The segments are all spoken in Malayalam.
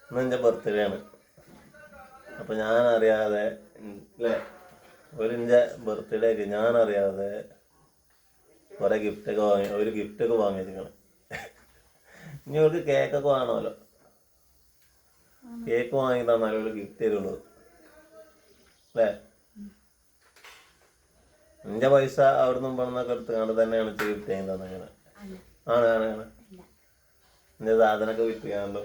ഇന്ന് എൻ്റെ ബർത്ത്ഡേ ആണ്. അപ്പം ഞാനറിയാതെ അല്ലേ എൻ്റെ ബർത്ത്ഡേക്ക് ഞാനറിയാതെ കുറേ ഗിഫ്റ്റൊക്കെ വാങ്ങി, ഒരു ഗിഫ്റ്റൊക്കെ വാങ്ങിയിരിക്കണം. ഇനി അവർക്ക് കേക്കൊക്കെ വേണമല്ലോ. കേക്ക് വാങ്ങി തന്നാലും ഒരു ഗിഫ്റ്റ് തരുള്ളൂ അല്ലേ? എൻ്റെ പൈസ അവിടുന്ന് പണന്നൊക്കെ എടുത്തുകൊണ്ട് തന്നെയാണ് ഗിഫ്റ്റ് ചെയ്ത് തന്നെ. അങ്ങനെ ആണ് എൻ്റെ സാധനമൊക്കെ വിൽക്കാണ്ടോ.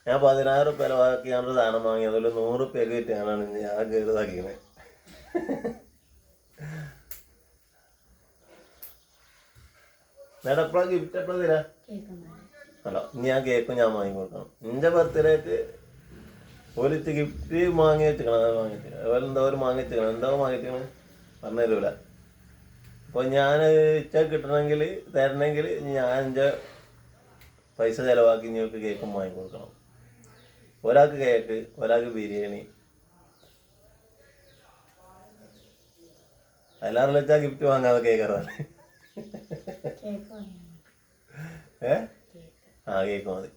ഞാൻ 10,000 റുപ്യ ചിലവാക്കിയാണ്ട് സാധനം വാങ്ങി, അതുപോലെ 100 റുപ്യക്ക് വിറ്റാണ് ഞാൻ കയറിതാക്കിയത്. നേടെ എപ്പോഴാണ് ഗിഫ്റ്റ് എപ്പോഴാണ് തരാ? അല്ല, ഇനി ആ കേക്ക് ഞാൻ വാങ്ങി കൊടുക്കണം. എൻ്റെ ബർത്ത്ഡേക്ക് ഒരു ഗിഫ്റ്റ് വാങ്ങി വെച്ചിക്കണം. അതുപോലെ എന്തോ ഒരു വാങ്ങി വെച്ചിക്കണം. എന്തോ വാങ്ങി വെച്ചിക്കണം പറഞ്ഞു തരൂല. അപ്പോൾ ഞാൻ ഇച്ച കിട്ടണമെങ്കിൽ തരണമെങ്കിൽ ഞാൻ എൻ്റെ പൈസ ചിലവാക്കി നിങ്ങൾക്ക് കേക്കും വാങ്ങി കൊടുക്കണം. ഒരാൾക്ക് കേക്ക്, ഒരാൾക്ക് ബിരിയാണി. എല്ലാവരും വെച്ചാൽ ഗിഫ്റ്റ് വാങ്ങാതെ കേൾക്കാറാണ്. ആ കേക്ക് മതി.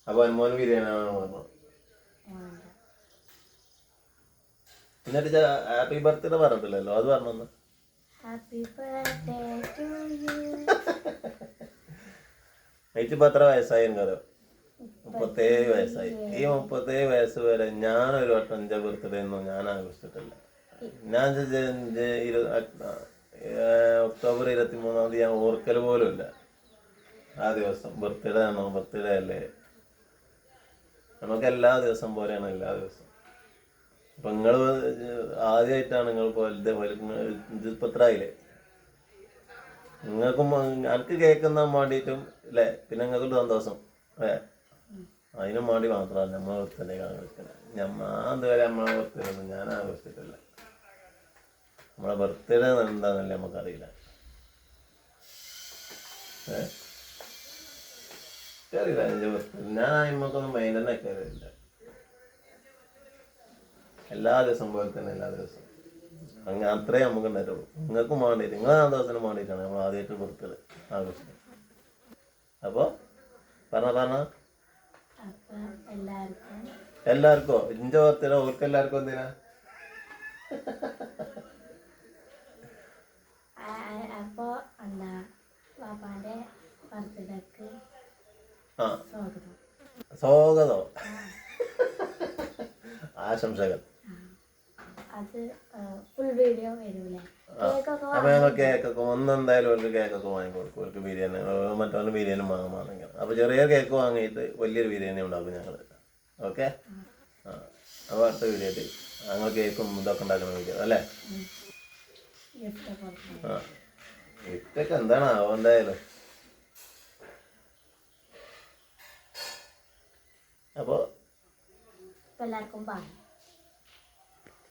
അപ്പോൾ അന്മോന് ബിരിയാണി പറഞ്ഞു. എന്നിട്ട് ഹാപ്പി ബർത്ത്ഡേ പറഞ്ഞിട്ടില്ലല്ലോ, അത് പറഞ്ഞു. എനിക്കിപ്പോൾ എത്ര വയസ്സായി എനിക്കറിയോ? 37 വയസ്സായി. ഈ 37 വയസ്സ് വരെ ഞാനൊരു വട്ടം എൻ്റെ ബർത്ത്ഡേ ഒന്നും ഞാൻ ആഘോഷിച്ചിട്ടില്ല. ഞാൻ ഒക്ടോബർ 23 ഞാൻ ഓർക്കൽ പോലും ഇല്ല. ആ ദിവസം ബർത്ത്ഡേ ആണോ, ബർത്ത്ഡേ അല്ലേ, നമുക്ക് എല്ലാ ദിവസം പോലെയാണ് എല്ലാ ദിവസം. അപ്പം നിങ്ങൾ ആദ്യമായിട്ടാണ് നിങ്ങൾ ഇതിപ്പോൾ എത്ര ആയില്ലേ? നിങ്ങൾക്കും എനിക്ക് കേൾക്കുന്ന വേണ്ടിയിട്ടും അല്ലേ, പിന്നെ നിങ്ങൾക്കൊരു സന്തോഷം അല്ലേ, അതിനും വേണ്ടി മാത്രമാണ് നമ്മളെ ബർത്ത്ഡേ ആഘോഷിക്കുന്നത്. അതുവരെ നമ്മളെ ബർത്ത്ഡേ ഒന്നും ഞാൻ ആഘോഷിച്ചിട്ടില്ല. നമ്മളെ ബർത്ത്ഡേ എന്താണെന്നല്ലേ നമുക്കറിയില്ല. അറിയില്ല എൻ്റെ ബർത്ത്ഡേ. ഞാൻ അതിമക്കൊന്നും മൈൻഡ് തന്നെ കയറിയില്ല. എല്ലാ ദിവസവും പോലെ തന്നെ എല്ലാ ദിവസവും അങ്ങനെ അത്രേ നമുക്ക് ഉണ്ടായിട്ടുള്ളൂ. നിങ്ങൾക്കും വേണ്ടിയിട്ട്, നിങ്ങളെ സന്തോഷത്തിനും വേണ്ടിയിട്ടാണ് നമ്മൾ ആദ്യമായിട്ട് ബർത്ത്ഡേ ആഘോഷിക്കുന്നത്. അപ്പോൾ പറഞ്ഞ എല്ലാവർക്കോ ഇഞ്ച ബർത്ത്ഡേ ഓർക്ക് എല്ലാവർക്കും എന്തിനാ? സ്വാഗതം, ആശംസകൾ. അപ്പൊ ഞങ്ങൾ കേക്കൊക്കെ ഒന്നെന്തായാലും അവർക്ക് കേക്കൊക്കെ വാങ്ങിക്കൊടുക്കും. അവർക്ക് ബിരിയാണി, മറ്റവർക്ക് ബിരിയാണി വാങ്ങുകയാണെങ്കിൽ അപ്പോൾ ചെറിയ കേക്ക് വാങ്ങിയിട്ട് വലിയൊരു ബിരിയാണി ഉണ്ടാക്കും ഞങ്ങൾ. ഓക്കെ. അപ്പോൾ അടുത്ത വീഡിയോ ആയിട്ട് ഞങ്ങൾ കേക്കും ഇതൊക്കെ ഉണ്ടാക്കുന്ന വീഡിയോ അല്ലേ? ഗിഫ്റ്റൊക്കെ എന്താണ് എന്തായാലും. അപ്പോൾ എല്ലാവർക്കും